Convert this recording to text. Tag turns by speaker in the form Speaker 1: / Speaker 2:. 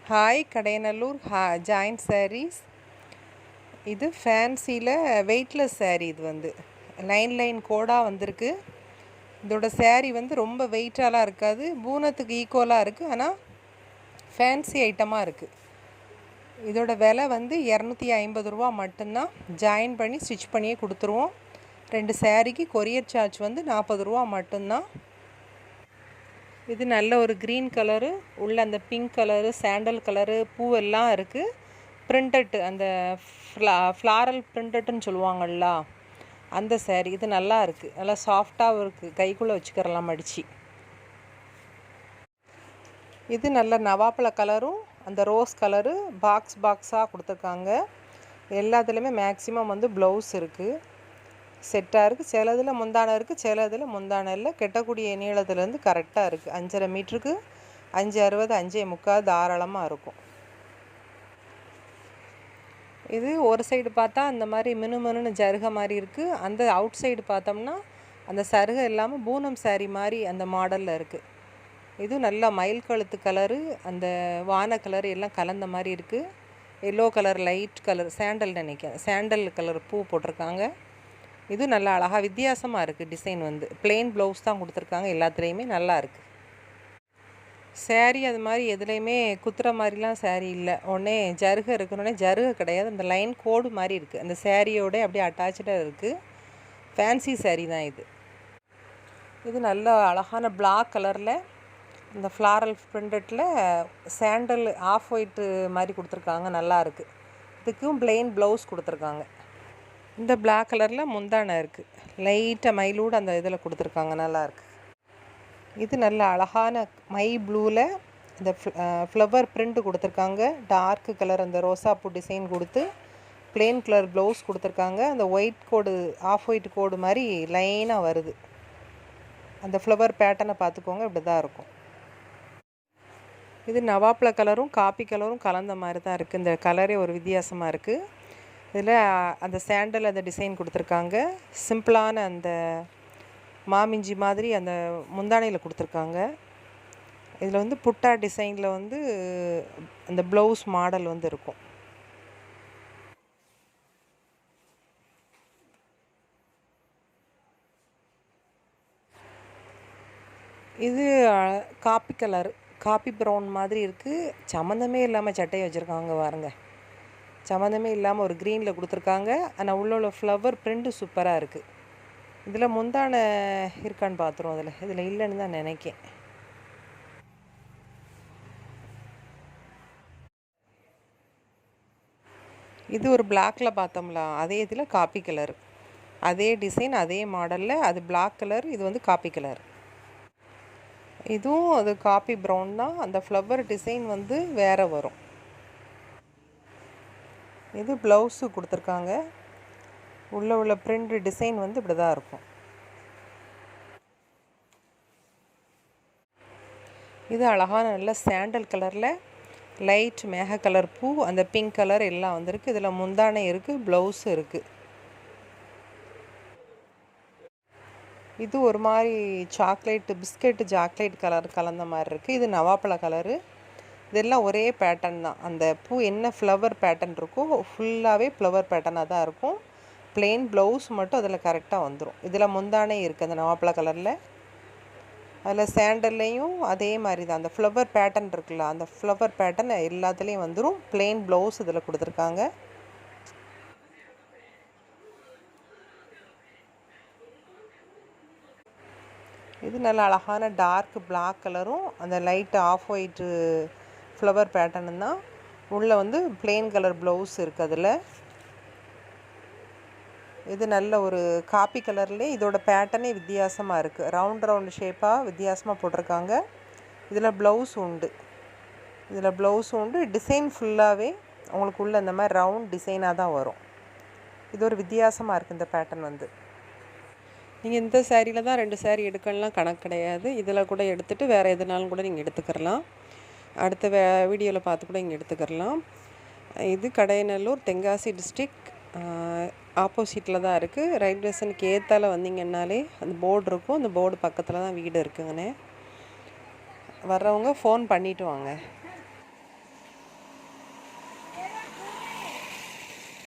Speaker 1: Hi Kadayanallur joint saris. இது ஃபேன்சியில் weightless sari. இது வந்து லைன் கோடாக வந்திருக்கு. இதோட சாரீ வந்து ரொம்ப வெயிட்டாலாம் இருக்காது, பூனத்துக்கு ஈக்குவலாக இருக்குது. ஆனால் ஃபேன்சி ஐட்டமாக இருக்குது. இதோட விலை வந்து 250 ரூபா மட்டும்தான். ஜாயின் பண்ணி ஸ்டிச் பண்ணியே கொடுத்துருவோம். 2 சாரீக்கு கொரியர் சார்ஜ் வந்து 40 ரூபா மட்டும்தான். இது நல்ல ஒரு க்ரீன் கலரு, உள்ள அந்த பிங்க் கலரு, சாண்டல் கலரு பூவெல்லாம் இருக்குது. பிரிண்டட், அந்த ஃப்ளாரல் பிரிண்டட்னு சொல்லுவாங்கள்ல, அந்த சாரீ. இது நல்லா இருக்குது, நல்லா சாஃப்டாகவும் இருக்குது, கைக்குள்ளே வச்சுக்கிறலாம் மடித்து. இது நல்ல நவாப்பழ கலரும் அந்த ரோஸ் கலரு பாக்ஸாக கொடுத்துருக்காங்க. எல்லாத்துலேயுமே மேக்ஸிமம் வந்து ப்ளவுஸ் இருக்குது, செட்டாக இருக்குது. சிலதில் முந்தானை இருக்குது, சிலதில் முந்தானை இல்லை. கெட்டக்கூடிய நீளத்துலேருந்து கரெக்டாக இருக்குது. 5.5 மீட்டருக்கு 5.60, 5.45 தாராளமாக இருக்கும். இது ஒரு சைடு பார்த்தா அந்த மாதிரி மினுமினுன்னு ஜருகை மாதிரி இருக்குது. அந்த அவுட் சைடு பார்த்தோம்னா அந்த சருகை இல்லாமல் பூனம் சாரீ மாதிரி அந்த மாடலில் இருக்குது. இது நல்லா மயில் கழுத்து கலரு, அந்த வான கலரு எல்லாம் கலந்த மாதிரி இருக்குது. Yellow colour, light colour, sandal colour பூ போட்டிருக்காங்க. இது நல்லா அழகாக வித்தியாசமாக இருக்குது. டிசைன் வந்து பிளெயின் ப்ளவுஸ் தான் கொடுத்துருக்காங்க. எல்லாத்துலேயுமே நல்லா இருக்குது சாரீ. அது மாதிரி எதுலேயுமே குத்துற மாதிரிலாம் சாரீ இல்லை. உடனே ஜருகை இருக்கணுன்னே ஜருகை கிடையாது, அந்த லைன் கோடு மாதிரி இருக்குது. அந்த சாரியோட அப்படியே அட்டாச்சாக இருக்குது. ஃபேன்சி சாரீ தான் இது. இது நல்ல அழகான பிளாக் கலரில் இந்த ஃப்ளாரல் பிரிண்டட்டில் சாண்டல் ஆஃப் ஒயிட்டு மாதிரி கொடுத்துருக்காங்க. நல்லா இருக்குது. இதுக்கும் பிளெயின் ப்ளவுஸ் கொடுத்துருக்காங்க. இந்த பிளாக் கலரில் முந்தானை இருக்குது, லைட்டாக மயிலூடு அந்த இதில் கொடுத்துருக்காங்க. நல்லாயிருக்கு. இது நல்ல அழகான மை ப்ளூவில் இந்த ஃப்ளவர் பிரிண்ட் கொடுத்துருக்காங்க. டார்க்கு கலர் அந்த ரோசாப்பூ டிசைன் கொடுத்து பிளெயின் கலர் ப்ளவுஸ் கொடுத்துருக்காங்க. அந்த ஒயிட் கோடு, ஆஃப் ஒயிட் கோடு மாதிரி லைனாக வருது. அந்த ஃப்ளவர் பேட்டர்னை பார்த்துக்கோங்க, இப்படி தான் இருக்கும். இது நவாப்பழ கலரும் காப்பி கலரும் கலந்த மாதிரி தான் இருக்குது. இந்த கலரே ஒரு வித்தியாசமாக இருக்குது. இதில் அந்த சாண்டல் அந்த டிசைன் கொடுத்துருக்காங்க. சிம்பிளான அந்த மாமிஞ்சி மாதிரி அந்த முந்தானையில் கொடுத்துருக்காங்க. இதில் வந்து புட்டா டிசைனில் வந்து அந்த ப்ளவுஸ் மாடல் வந்து இருக்கும். இது காப்பி கலர், காப்பி ப்ரௌன் மாதிரி இருக்குது. சம்மந்தமே இல்லாமல் சட்டையை வச்சுருக்காங்க பாருங்க. சம்மந்தமே இல்லாமல் ஒரு க்ரீனில் கொடுத்துருக்காங்க. ஆனால் உள்ள ஃப்ளவர் பிரிண்ட்டு சூப்பராக இருக்குது. இதில் முந்தானை இருக்கான்னு பார்த்துருவோம். இதில் இல்லைன்னு தான் நினைக்கேன். இது ஒரு பிளாக்கில் பார்த்தோம்ல, அதே இதில் காப்பி கலர், அதே டிசைன், அதே மாடலில். அது பிளாக் கலர், இது வந்து காப்பி கலர். இதுவும் அது காப்பி ப்ரௌன் தான். அந்த ஃப்ளவர் டிசைன் வந்து வேறு வரும். இது ப்ளவுஸு கொடுத்துருக்காங்க. உள்ள பிரிண்ட் டிசைன் வந்து இப்படி தான் இருக்கும். இது அழகான நல்ல சாண்டல் கலரில் லைட் மேக கலர் பூ, அந்த பிங்க் கலர் எல்லாம் வந்திருக்கு. இதில் முந்தானை இருக்குது, ப்ளவுஸு இருக்குது. இது ஒரு மாதிரி பிஸ்கெட்டு சாக்லேட் கலர் கலந்த மாதிரி இருக்குது. இது நவாப்பழ கலரு. இதெல்லாம் ஒரே பேட்டர்ன் தான். அந்த பூ என்ன ஃப்ளவர் பேட்டர்ன் இருக்கோ ஃபுல்லாகவே ஃப்ளவர் பேட்டர்னாக தான் இருக்கும். பிளெயின் ப்ளவுஸ் மட்டும் அதில் கரெக்டாக வந்துடும். இதில் முந்தானே இருக்குது அந்த நவாப்பழ கலரில். அதில் சாண்டல்லையும் அதே மாதிரி தான் அந்த ஃப்ளவர் பேட்டர்ன் இருக்குல்ல, அந்த ஃப்ளவர் பேட்டர்ன் எல்லாத்துலேயும் வந்துடும். பிளெயின் ப்ளவுஸ் இதில் கொடுத்துருக்காங்க. இது நல்ல அழகான டார்க் பிளாக் கலரும் அந்த light off white flower pattern தான். உள்ளே வந்து பிளெயின் கலர் ப்ளவுஸ் இருக்குது அதில். இது நல்ல ஒரு காப்பி கலர்லேயே இதோட பேட்டர்னே வித்தியாசமாக இருக்குது. ரவுண்ட் ஷேப்பாக வித்தியாசமாக போட்டிருக்காங்க. இதில் ப்ளவுஸ் உண்டு. டிசைன் ஃபுல்லாகவே உங்களுக்கு உள்ள இந்த மாதிரி ரவுண்ட் டிசைனாக தான் வரும். இது ஒரு வித்தியாசமாக இருக்குது இந்த பேட்டர்ன் வந்து. நீங்கள் இந்த சாரியில் தான் 2 சாரீ எடுக்கலாம் கணக்கு கிடையாது. இதில் கூட எடுத்துகிட்டு வேறு எதுனாலும் கூட நீங்கள் எடுத்துக்கிறலாம். அடுத்த வீடியோவில் பார்த்து கூட இங்கே எடுத்துக்கிறலாம். இது கடையநல்லூர், தென்காசி டிஸ்ட்ரிக் ஆப்போசிட்டில் தான் இருக்குது. ரயில்வே ஸ்டேஷனுக்கு ஏற்றால வந்தீங்கன்னாலே அந்த போர்டு இருக்கும். அந்த போர்டு பக்கத்தில் தான் வீடு இருக்குங்கண்ணே. வர்றவங்க ஃபோன் பண்ணிவிட்டு வாங்க.